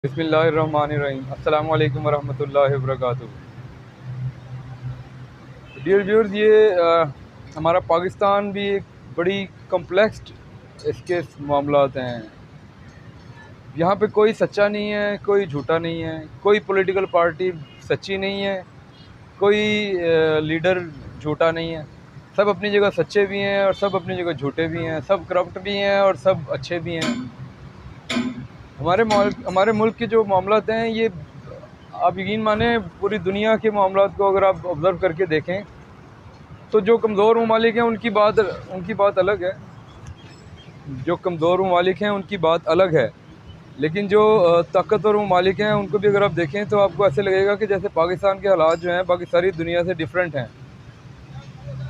बिस्मिल्लाहिर्रहमानिर्रहीम। अस्सलाम वालेकुम वरहमतुल्लाहि वबरकातुहू। डियर व्यूअर्स, हमारा पाकिस्तान भी एक बड़ी कम्प्लेक्स्ड इसके मामलात हैं। यहाँ पे कोई सच्चा नहीं है, कोई झूठा नहीं है, कोई पॉलिटिकल पार्टी सच्ची नहीं है, कोई लीडर झूठा नहीं है। सब अपनी जगह सच्चे भी हैं और सब अपनी जगह झूठे भी हैं, सब करप्ट भी हैं और सब अच्छे भी हैं। हमारे मुल्क के जो मामलात हैं, ये आप यकीन माने पूरी दुनिया के मामलात को अगर आप ऑब्ज़र्व करके देखें तो जो कमज़ोर ममालिक हैं उनकी बात अलग है। जो कमज़ोर ममालिक हैं उनकी बात अलग है, लेकिन जो ताकतवर ममालिक हैं उनको भी अगर आप देखें तो आपको ऐसे लगेगा कि जैसे पाकिस्तान के हालात जो हैं बाकी सारी दुनिया से डिफरेंट हैं।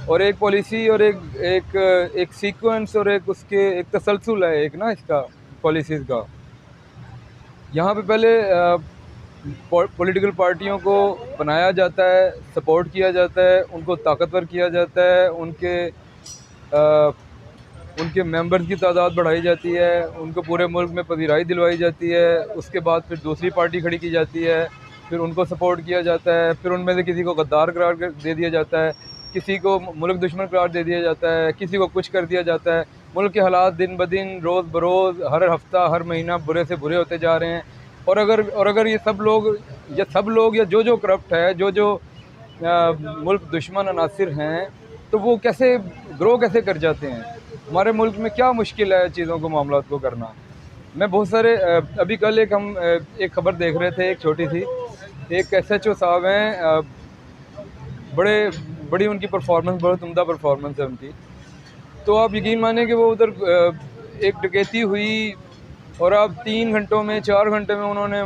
और एक पॉलिसी और एक सीक्वेंस और एक उसके एक तसलसल है, एक ना इसका पॉलिसीज़ का। यहाँ पे पहले पॉलिटिकल पार्टियों को बनाया जाता है, सपोर्ट किया जाता है, उनको ताकतवर किया जाता है, उनके मेंबर्स की तादाद बढ़ाई जाती है, उनको पूरे मुल्क में पजीराई दिलवाई जाती है। उसके बाद फिर दूसरी पार्टी खड़ी की जाती है, फिर उनको सपोर्ट किया जाता है, फिर उनमें से किसी को गद्दार करार दे दिया जाता है, किसी को मुल्क दुश्मन करार दे दिया जाता है, किसी को कुछ कर दिया जाता है। मुल्क के हालात दिन ब दिन, रोज़ बरोज़, हर हफ्ता, हर महीना बुरे से बुरे होते जा रहे हैं। और अगर ये सब लोग या जो करप्ट है, जो मुल्क दुश्मन अनासिर हैं, तो वो कैसे ग्रो कैसे कर जाते हैं? हमारे मुल्क में क्या मुश्किल है चीज़ों को, मामलात को करना। मैं बहुत सारे अभी कल एक ख़बर देख रहे थे, एक छोटी सी, एक SHO साहब हैं, बड़ी उनकी परफॉर्मेंस, बहुत उम्दा परफॉर्मेंस है उनकी। तो आप यकीन माने कि वो उधर एक डकैती हुई और अब 3 घंटों में, 4 घंटे में उन्होंने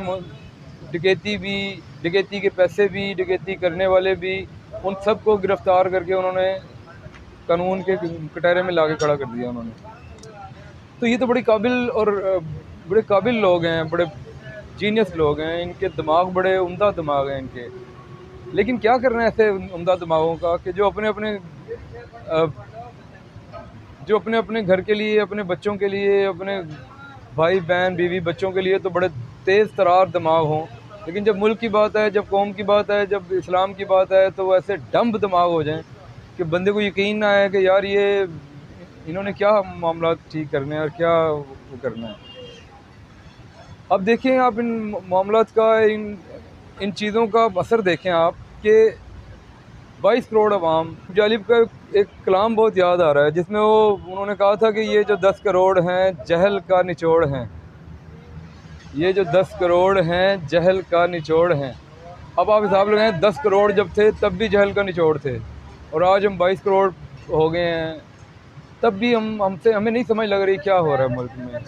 डकैती के पैसे भी, डकैती करने वाले भी, उन सब को गिरफ़्तार करके उन्होंने कानून के कटहरे में ला के खड़ा कर दिया उन्होंने। तो ये तो बड़े काबिल लोग हैं, बड़े जीनियस लोग हैं, इनके दिमाग बड़े उम्दा दिमाग हैं इनके। लेकिन क्या करना है ऐसे उम्दा दिमागों का कि जो अपने अपने घर के लिए, अपने बच्चों के लिए, अपने भाई बहन बीवी बच्चों के लिए तो बड़े तेज़ तरार दिमाग हों, लेकिन जब मुल्क की बात है, जब कौम की बात है, जब इस्लाम की बात है, तो वो ऐसे डम्ब दिमाग हो जाएं कि बंदे को यकीन ना आए कि यार ये इन्होंने क्या मामला ठीक करने हैं और क्या वो करना है। अब देखें आप इन मामलात का, इन चीज़ों का असर देखें आप कि 22 करोड़ अवाम। जालिब का एक कलाम बहुत याद आ रहा है जिसमें उन्होंने कहा था कि ये जो 10 करोड़ हैं जहल का निचोड़ हैं, ये जो 10 करोड़ हैं जहल का निचोड़ हैं। अब आप हिसाब लगाएं, 10 करोड़ जब थे तब भी जहल का निचोड़ थे, और आज हम 22 करोड़ हो गए हैं, तब भी हमें नहीं समझ लग रही क्या हो रहा है मुल्क में,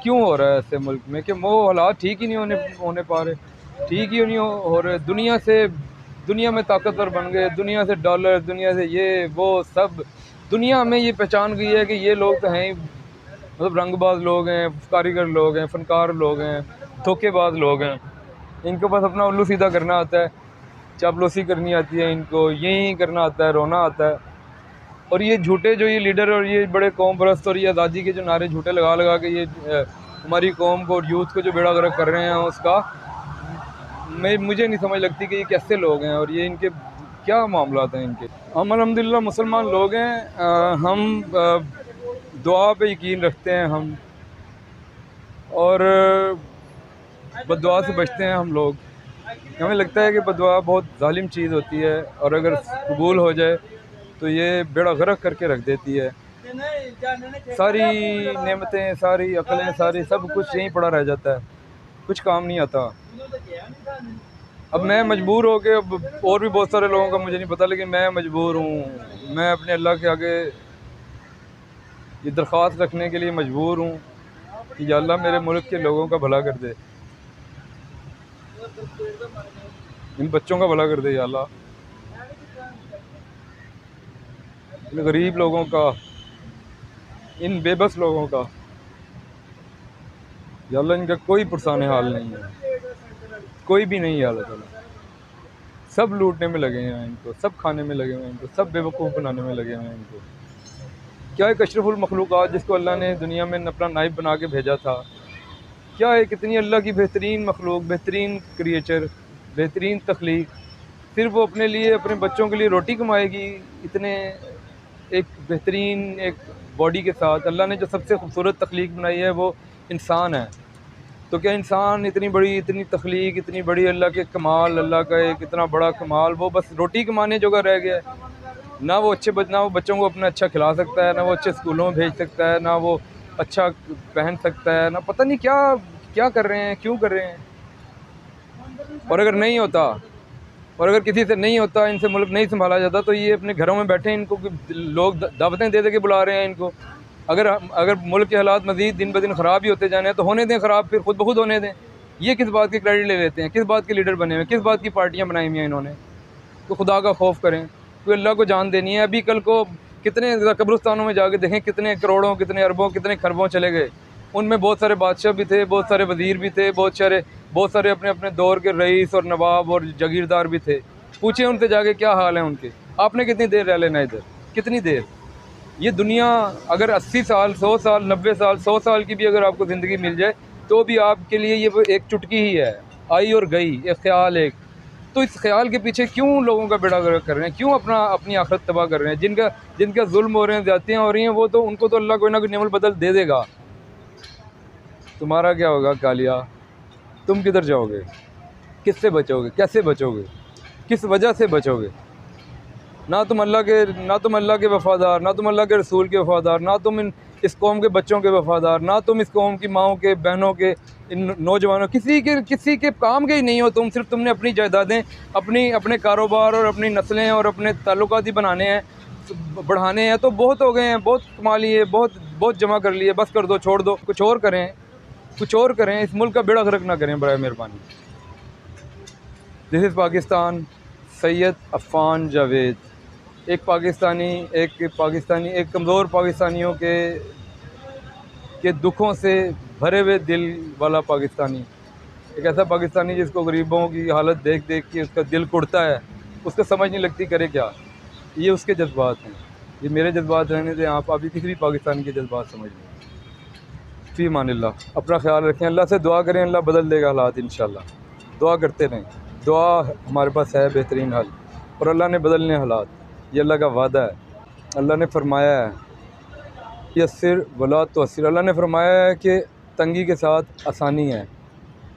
क्यों हो रहा है ऐसे मुल्क में कि वो हालात ठीक ही नहीं होने पा रहे, ठीक ही नहीं हो रहे। दुनिया में ताकतवर बन गए, दुनिया से डॉलर, दुनिया से ये वो सब, दुनिया में ये पहचान गई है कि ये लोग तो हैं ही, मतलब रंगबाज लोग हैं, कारीगर लोग हैं, फनकार लोग हैं, धोखेबाज लोग हैं। इनको बस अपना उल्लू सीधा करना आता है, चापलूसी करनी आती है इनको, यही करना आता है, रोना आता है। और ये झूठे जो ये लीडर और ये बड़े कौम परस्त और ये आज़ादी के जो नारे झूठे लगा लगा के ये हमारी कौम को और यूथ को जो बेड़ा गर्क कर रहे हैं, उसका मुझे नहीं समझ लगती कि ये कैसे लोग हैं और ये इनके क्या मामलात हैं इनके। हम अल्हम्दुलिल्लाह मुसलमान लोग हैं, हम दुआ पे यकीन रखते हैं हम, और बद्दुआ से बचते हैं हम लोग। हमें लगता है कि बद्दुआ बहुत जालिम चीज़ होती है, और अगर कबूल हो जाए तो ये बेड़ा गर्क करके रख देती है। सारी नेमतें, सारी अकलें, सारी सब कुछ यहीं पड़ा रह जाता है, कुछ काम नहीं आता। अब मैं मजबूर हो के, अब और भी बहुत सारे लोगों का मुझे नहीं पता, लेकिन मैं मजबूर हूँ, मैं अपने अल्लाह के आगे ये दरख्वास्त रखने के लिए मजबूर हूँ कि या अल्लाह मेरे मुल्क के लोगों का भला कर दे, इन बच्चों का भला कर दे या अल्लाह, इन गरीब लोगों का, इन बेबस लोगों का। या अल्लाह इनका कोई पुरसाने हाल नहीं है, कोई भी नहीं है अल्लाह ताला। सब लूटने में लगे हैं इनको, सब खाने में लगे हुए हैं इनको, सब बेवकूफ़ बनाने में लगे हुए हैं इनको। क्या एक अशरफुल मखलूक़ात जिसको अल्लाह ने दुनिया में अपना नाइब बना के भेजा था, क्या है, कितनी अल्लाह की बेहतरीन मखलूक, बेहतरीन क्रिएचर, बेहतरीन तख्लीक, सिर्फ वो अपने लिए, अपने बच्चों के लिए रोटी कमाएगी। इतने एक बेहतरीन एक बॉडी के साथ अल्लाह ने जो सबसे खूबसूरत तख्लीक बनाई है वो इंसान है। तो क्या इंसान इतनी बड़ी, इतनी तख्लीक, इतनी बड़ी अल्लाह के कमाल, अल्लाह का एक इतना बड़ा कमाल, वो बस रोटी कमाने जोगा रह गया है। ना वो ना वो बच्चों को अपना अच्छा खिला सकता है, ना वो अच्छे स्कूलों में भेज सकता है, ना वो अच्छा पहन सकता है, ना पता नहीं क्या क्या कर रहे हैं, क्यों कर रहे हैं। और अगर नहीं होता, और अगर किसी से नहीं होता, इनसे मुल्क नहीं संभाला जाता, तो ये अपने घरों में बैठे, इनको लोग दावतें दे दे के बुला रहे हैं इनको। अगर अगर मुल्क के हालात मज़ीद दिन ब दिन ख़राब ही होते जाने हैं तो होने दें ख़राब, फिर खुद ब खुद होने दें। ये किस बात की क्रेडिट ले लेते हैं, किस बात के लीडर बने हुए, किस बात की पार्टियाँ बनाई हुई हैं इन्होंने। तो खुदा का खौफ करें, कोई अल्लाह को जान देनी है। अभी कल को कितने कब्रिस्तानों में जाके देखें, कितने करोड़ों, कितने अरबों, कितने खरबों चले गए। उनमें बहुत सारे बादशाह भी थे, बहुत सारे वज़ीर भी थे, बहुत सारे अपने अपने दौर के रईस और नवाब और जागीरदार भी थे। पूछे उनसे जाके क्या हाल है उनके। आपने कितनी देर रह लेना इधर, कितनी देर। ये दुनिया अगर 80 साल, 100 साल, 90 साल, 100 साल की भी अगर आपको ज़िंदगी मिल जाए तो भी आपके लिए ये एक चुटकी ही है, आई और गई, एक ख्याल एक। तो इस ख्याल के पीछे क्यों लोगों का बेड़ा गर्क कर रहे हैं, क्यों अपनी आखिरत तबाह कर रहे हैं। जिनका जुल्म हो रहे हैं, ज़्यादतियाँ हो रही हैं, वो तो उनको तो अल्लाह कोई ना कोई नेमल बदल दे देगा। तुम्हारा क्या होगा कालिया, तुम किधर जाओगे, किससे बचोगे, कैसे बचोगे, किस वजह से बचोगे। ना तुम अल्लाह के वफ़ादार, ना तुम अल्लाह के रसूल के वफ़ादार, ना तुम इस कौम के बच्चों के वफ़ादार, ना तुम इस कौम की माओं के, बहनों के, इन नौजवानों, किसी के काम के ही नहीं हो तुम। सिर्फ तुमने अपनी जायदादें, अपने कारोबार और अपनी नस्लें और अपने ताल्लुकात ही बनाने हैं, बढ़ाने हैं। तो बहुत हो गए हैं, बहुत कमा लिए, बहुत जमा कर लिए, बस कर दो, छोड़ दो, कुछ और करें, कुछ और करें। इस मुल्क का बेड़ा गर्क ना करें बराए मेहरबानी। This is Pakistan, Syed Affan Javed. एक पाकिस्तानी, एक कमज़ोर पाकिस्तानियों के दुखों से भरे हुए दिल वाला पाकिस्तानी, एक ऐसा पाकिस्तानी जिसको गरीबों की हालत देख देख के उसका दिल कुढ़ता है, उसको समझ नहीं लगती करे क्या। ये उसके जज्बात हैं, ये मेरे जज्बात रहने दें। आप अभी किसी भी पाकिस्तानी के जज्बात समझ लें। फ़ी अमानिल्लाह, अपना ख्याल रखें, अल्लाह से दुआ करें, अल्लाह बदल देगा हालात इंशाअल्लाह। दुआ करते रहें, दुआ हमारे पास है बेहतरीन हल, और अल्लाह ने बदलने हालात, ये अल्लाह का वादा है। अल्लाह ने फरमाया है यस्सिर वला तुअस्सिर, अल्लाह ने फरमाया है कि तंगी के साथ आसानी है।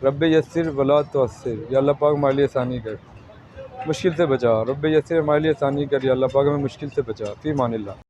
रब्बे यस्सिर वला तुअस्सिर, या अल्लाह पाक हमारे लिए आसानी कर, मुश्किल से बचा। रब्बे यस्सिर हमारे लिए आसानी कर, या अल्लाह पाक हमें मुश्किल से बचा। फ़ी अमानिल्लाह।